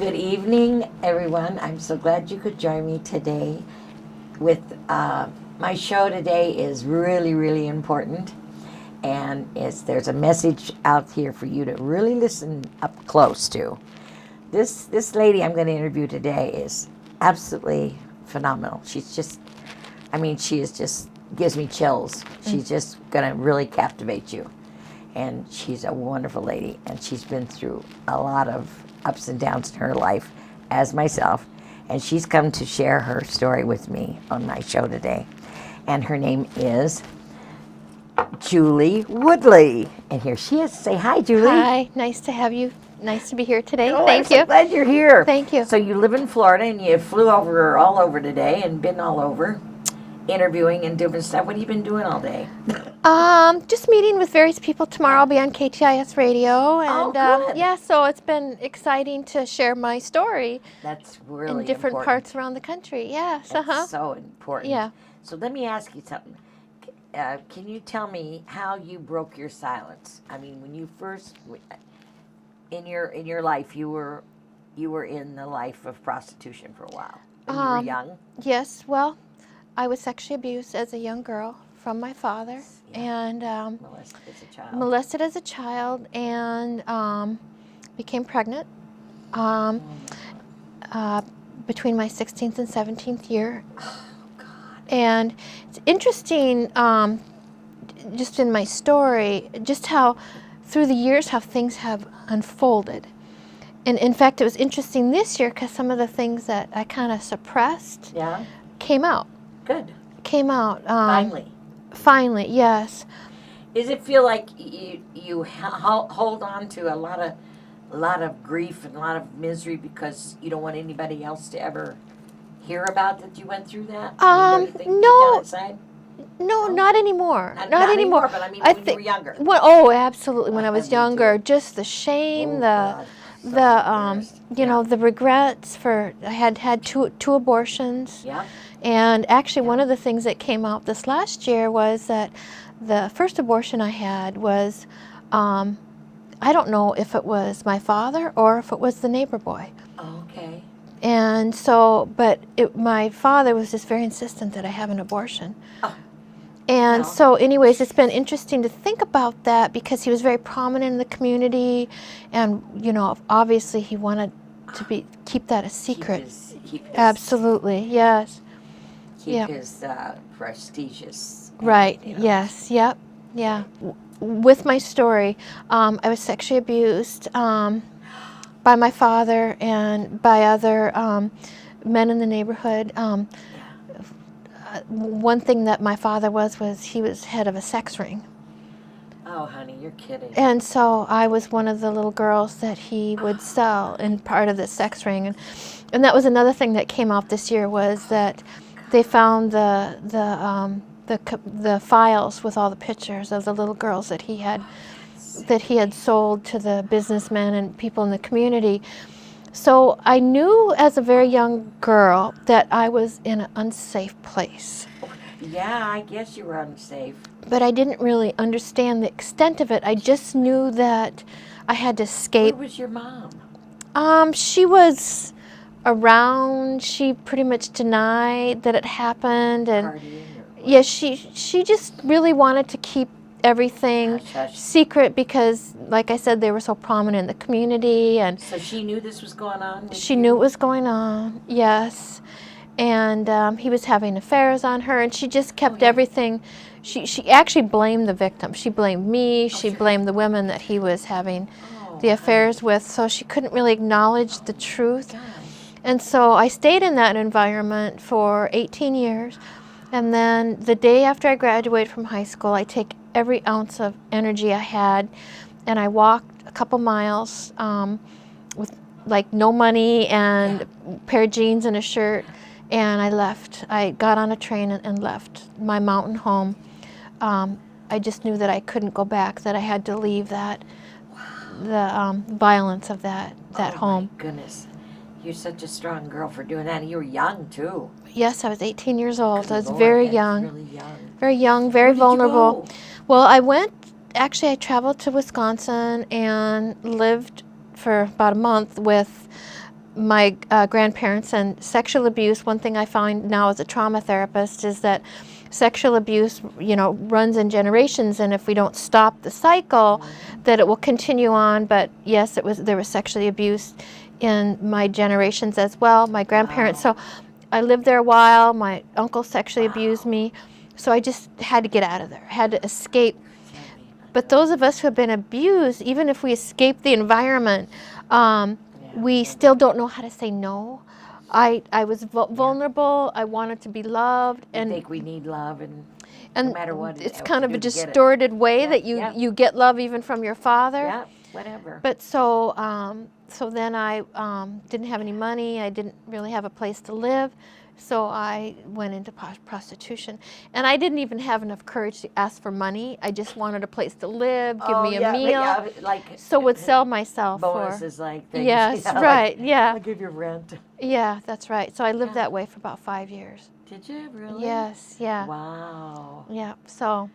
Good evening, everyone. I'm so glad you could join me today. With my show today is really, really important, and there's a message out here for you to really listen up close to. This lady I'm going to interview today is absolutely phenomenal. She's just, she is just gives me chills. She's just going to really captivate you, and she's a wonderful lady, and she's been through a lot of ups and downs in her life, as myself, and she's come to share her story with me on my show today. And her name is Julie Woodley, and here she is. Say hi, Julie. Hi, nice to have you. Nice to be here today. Oh, Thank I'm so you. glad you're here. Thank you. So you live in Florida, and you flew over all over today, and been all over, interviewing and doing stuff. What have you been doing all day? Just meeting with various people. Tomorrow I'll be on KTIS radio, and good. yeah, so it's been exciting to share my story That's really in different important. parts around the country. Yes, That's so important. Yeah. So let me ask you something. Can you tell me how you broke your silence? I mean, when you first in your life, you were in the life of prostitution for a while. When you were young. Yes. Well, I was sexually abused as a young girl from my father, and molested as a child, and became pregnant between my 16th and 17th year. Oh, God. And it's interesting, just in my story, just how through the years how things have unfolded. And in fact, it was interesting this year because some of the things that I kind of suppressed came out. Good. Came out. Finally. Finally, yes. Does it feel like you hold on to a lot of grief and a lot of misery because you don't want anybody else to ever hear about that you went through that? You think deep down inside? No, not anymore. Not anymore, but I mean when you were younger. Well, oh, absolutely. When I was Me younger, too. just the shame, God. the regrets for I had two abortions. Yeah. And actually, one of the things that came out this last year was that the first abortion I had was, I don't know if it was my father or if it was the neighbor boy. Okay. And so, but my father was just very insistent that I have an abortion. Oh. And so anyways, it's been interesting to think about that because he was very prominent in the community, and obviously he wanted to keep that a secret. Keep his, Absolutely, yes. Keep his prestigious. Right, yes, yep, yeah. With my story, I was sexually abused by my father and by other men in the neighborhood. One thing that my father was he was head of a sex ring. Oh, honey, you're kidding. And so I was one of the little girls that he would sell in part of the sex ring. And that was another thing that came out this year was that they found the files with all the pictures of the little girls that he had sold to the businessmen and people in the community. So I knew as a very young girl that I was in an unsafe place. Yeah, I guess you were unsafe. But I didn't really understand the extent of it. I just knew that I had to escape. Where was your mom? She was around. She pretty much denied that it happened, and yeah, she just really wanted to keep everything secret because, like I said, they were so prominent in the community. And so she knew this was going on? She knew it was going on, yes. And he was having affairs on her, and she just kept everything. She actually blamed the victim. She blamed me. She blamed the women that he was having the affairs with, so she couldn't really acknowledge the truth. And so I stayed in that environment for 18 years. And then the day after I graduated from high school, I take every ounce of energy I had, and I walked a couple miles with like no money and a pair of jeans and a shirt, and I left. I got on a train and left my mountain home. I just knew that I couldn't go back, that I had to leave the violence of that home. My goodness. You're such a strong girl for doing that. And you were young, too. Yes, I was 18 years old. Good I was Lord, very that's young. really young. Very young, very vulnerable. Did you go? Well, I traveled to Wisconsin and lived for about a month with my grandparents and sexual abuse. One thing I find now as a trauma therapist is that sexual abuse, runs in generations, and if we don't stop the cycle, that it will continue on. But yes, there was sexually abused in my generations as well. My grandparents. Wow. So I lived there a while. My uncle sexually abused me, so I just had to get out of there. I had to escape. But those of us who have been abused, even if we escape the environment, we still don't know how to say no. I was vulnerable. I wanted to be loved, I and think we need love, and no matter what it's else kind you of a do to get it. distorted way Yeah, that you get love even from your father. Yeah, whatever. But so then I didn't have any money. I didn't really have a place to live, so I went into prostitution. And I didn't even have enough courage to ask for money. I just wanted a place to live, give me a meal. Yeah, So would sell myself bonuses, like things. Yes, you know, right, yeah. I'll give you rent. Yeah, that's right. So I lived that way for about 5 years. Did you really? Yes, yeah. Wow. Yeah, so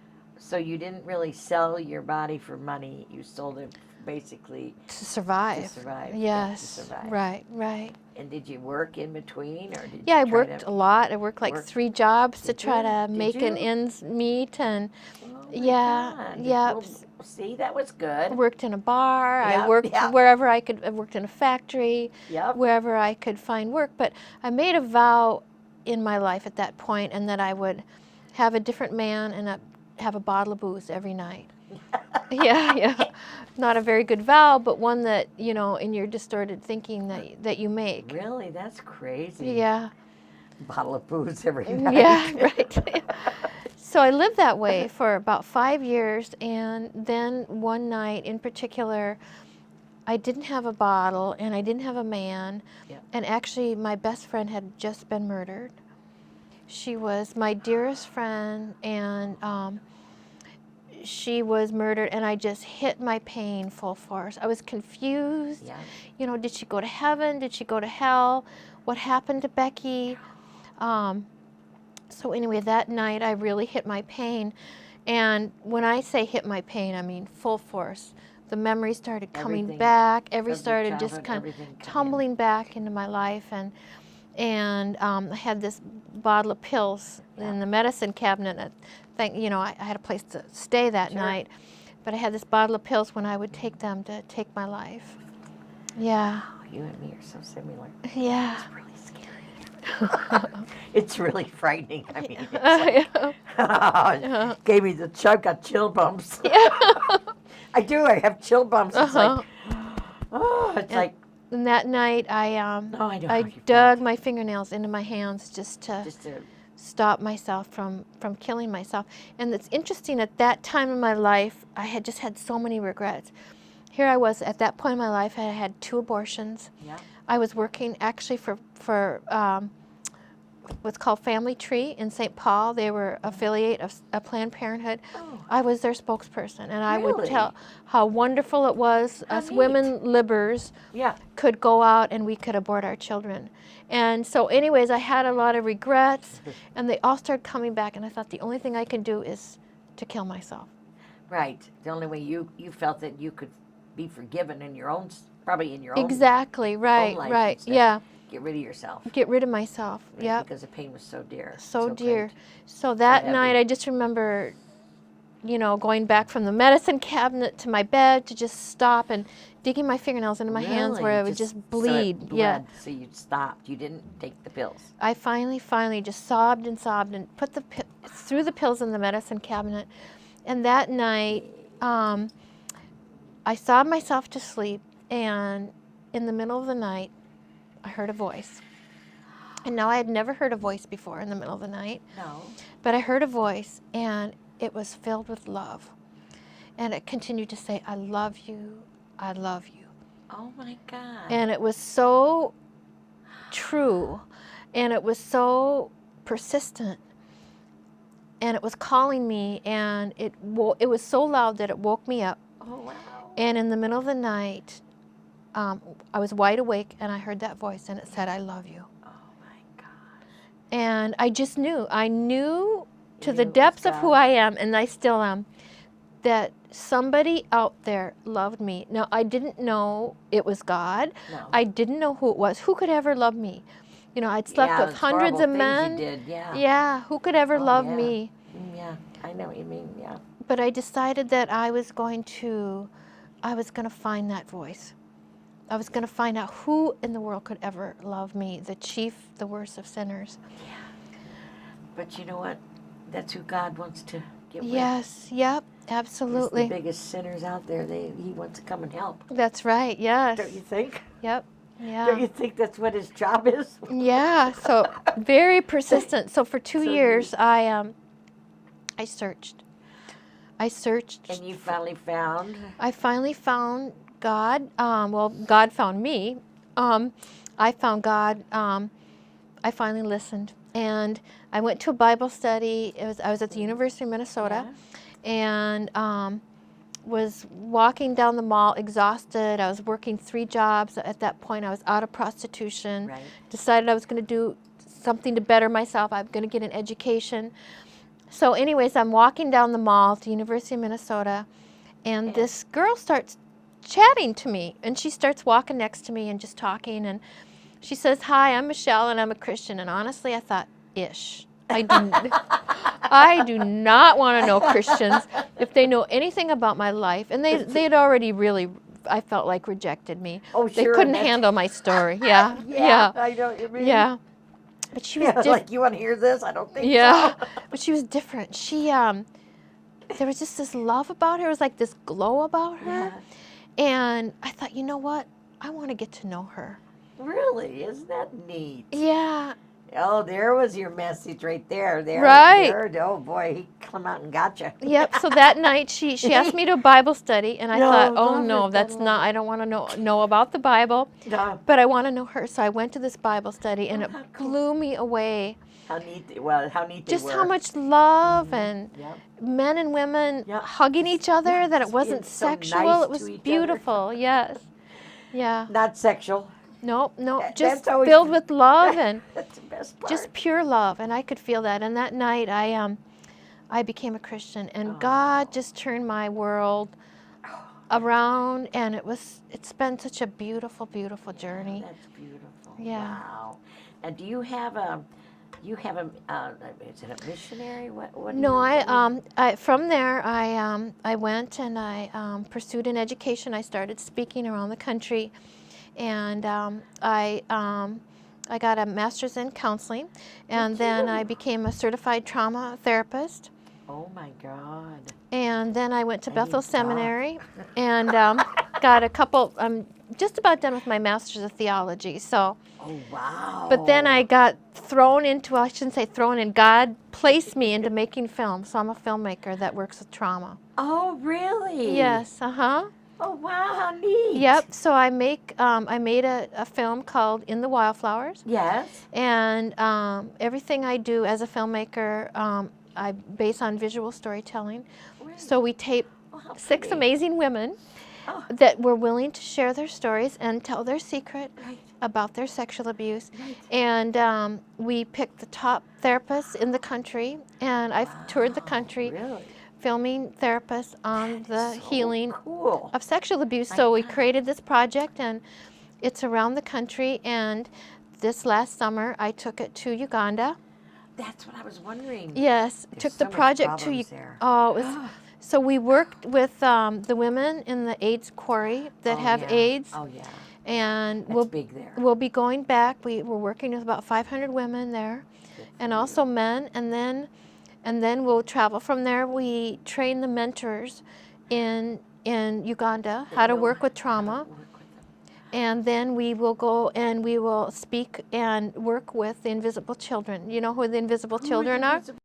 you didn't really sell your body for money. You sold it basically to survive. To survive. Yes, to survive. Right. And did you work in between, or did Yeah, I you try worked to a lot. I worked like 3 jobs to Did try you? to Did make an you? ends meet, and Oh my yeah, God. yeah. Well, see, that was good. Worked in a bar. I Yep, worked yep. wherever I could. I worked in a factory. Yep. Wherever I could find work. But I made a vow in my life at that point, and that I would have a different man and have a bottle of booze every night. Yeah. Not a very good vow, but one that, in your distorted thinking that you make. Really? That's crazy. Yeah. Bottle of booze every night. Yeah, right. So I lived that way for about 5 years, and then one night in particular, I didn't have a bottle and I didn't have a man, and actually my best friend had just been murdered. She was my dearest friend, and she was murdered, and I just hit my pain full force. I was confused. Yeah. Did she go to heaven? Did she go to hell? What happened to Becky? So anyway, that night I really hit my pain. And when I say hit my pain, I mean full force. The memories started coming Everything. back. Every Started just childhood, kind of everything come tumbling back into my life. And I had this bottle of pills in the medicine cabinet. I had a place to stay that night, but I had this bottle of pills when I would take them to take my life. Yeah. Oh, you and me are so similar. Yeah. It's really scary. It's really frightening. I mean, it's gave me I've got chill bumps. Yeah. I do. I have chill bumps. It's like, like. And that night, I dug my fingernails into my hands just to stop myself from killing myself. And it's interesting, at that time in my life, I had just had so many regrets. Here I was, at that point in my life, I had 2 abortions. Yeah. I was working actually for what's called Family Tree in St. Paul. They were affiliate of Planned Parenthood. Oh. I was their spokesperson, and I would Really? tell how wonderful it was. How Us neat. women libbers could go out and we could abort our children. And so anyways, I had a lot of regrets, and they all started coming back, and I thought the only thing I can do is to kill myself. Right. The only way you felt that you could be forgiven in your own, probably in your own. Exactly, right, life right, instead. yeah. Get rid of yourself. Get rid of myself, Right, yeah. Because the pain was so dear. So dear. great. So that heavy. night I just remember, going back from the medicine cabinet to my bed to just stop and digging my fingernails into my hands where I would just bleed. So it bled, so you stopped. You didn't take the pills. I finally just sobbed and put threw the pills in the medicine cabinet. And that night, I sobbed myself to sleep, and in the middle of the night, I heard a voice. And now I had never heard a voice before in the middle of the night. No. But I heard a voice, and it was filled with love. And it continued to say, I love you, I love you. Oh my God. And it was so true, and it was so persistent, and it was calling me, and it was so loud that it woke me up. Oh wow. And in the middle of the night, I was wide awake, and I heard that voice, and it said, I love you. Oh my gosh. And I knew to You the knew it depths was of who God. I am, and I still am, that somebody out there loved me. Now, I didn't know it was God. No. I didn't know who it was. Who could ever love me? You know, I'd slept with it's hundreds of horrible men. things you did, yeah. Yeah, who could ever Oh, love yeah. me? Yeah, I know what you mean, yeah. But I decided that I was going to find that voice. I was going to find out who in the world could ever love me, the chief, the worst of sinners. Yeah. But you know what? That's who God wants to get with. Yes, yep, absolutely. He's the biggest sinners out there. He wants to come and help. That's right, yes. Don't you think? Yep, yeah. Don't you think that's what his job is? Yeah, so very persistent. So for 2 years, I searched. I searched. And you finally found? I finally found God. Well, God found me. I found God. I finally listened, and I went to a Bible study. I was at the University of Minnesota, and was walking down the mall exhausted. I was working 3 jobs at that point. I was out of prostitution. Right. Decided I was going to do something to better myself. I'm going to get an education. So anyways, I'm walking down the mall at the University of Minnesota, and this girl starts chatting to me, and she starts walking next to me and just talking, and she says, "Hi, I'm Michelle, and I'm a Christian." And honestly, I thought, ish. I do not want to know Christians if they know anything about my life. And they had already really, I felt like, rejected me. Oh, They sure, couldn't that's- handle my story. Yeah, yeah, I know what you mean. yeah. But she was Yeah, different. like, you want to hear this? I don't think Yeah, so. but she was different. She, there was just this love about her. It was like this glow about her. Yeah. And I thought, you know what? I want to get to know her. Really? Isn't that neat? Yeah. Oh, there was your message right there. Right. There. Oh, boy, he come out and got you. Yep. So that night she asked me to a Bible study, and I No, thought, oh love no, it, that's I not. I don't want to know about the Bible, No. but I want to know her. So I went to this Bible study, and Oh, it how cool. blew me away. How neat they Just were. how much love and Yep. men and women Yeah. hugging each other. Yeah, that it it's wasn't so sexual. nice It was to each other. beautiful. Yes. Yeah. Not sexual. Nope. That's Just always- filled with love and That's the best part. just pure love, and I could feel that. And that night, I became a Christian, and Oh. God just turned my world around, and it's been such a beautiful, beautiful journey. That's beautiful. Yeah. Wow. And do you have a? Is it a missionary? What? No, from there I went and I pursued an education. I started speaking around the country, and I got a master's in counseling, and then I became a certified trauma therapist. Oh my God. And then I went to I Bethel need to Seminary and got a couple. I'm just about done with my master's of theology. So, Oh wow. but then I got thrown into. I shouldn't say thrown in. God placed me into making films. So I'm a filmmaker that works with trauma. Oh really? Yes. Uh-huh. Oh wow, how neat. Yep. So I made a film called In the Wildflowers, Yes. and everything I do as a filmmaker, I base on visual storytelling. Really? So we tape Oh, how 6 pretty. amazing women Oh. that were willing to share their stories and tell their secret Right. about their sexual abuse. Right. And we picked the top therapists in the country, and I've toured the country Really? filming therapists on the So healing cool. of sexual abuse. My So we God. created this project, and it's around the country. And this last summer, I took it to Uganda. That's what I was wondering. Yes, There's took so the much project to problems there. Oh, it was, so we worked with the women in the AIDS quarry that Oh, have yeah. AIDS, Oh yeah. and That's big there. we'll be going back. We're working with about 500 women there, Good for and you. also men, and then we'll travel from there. We train the mentors in Uganda how to know work with how to trauma. work with them. And then we will go and we will speak and work with the invisible children. You know who the invisible Who are children the are? invisible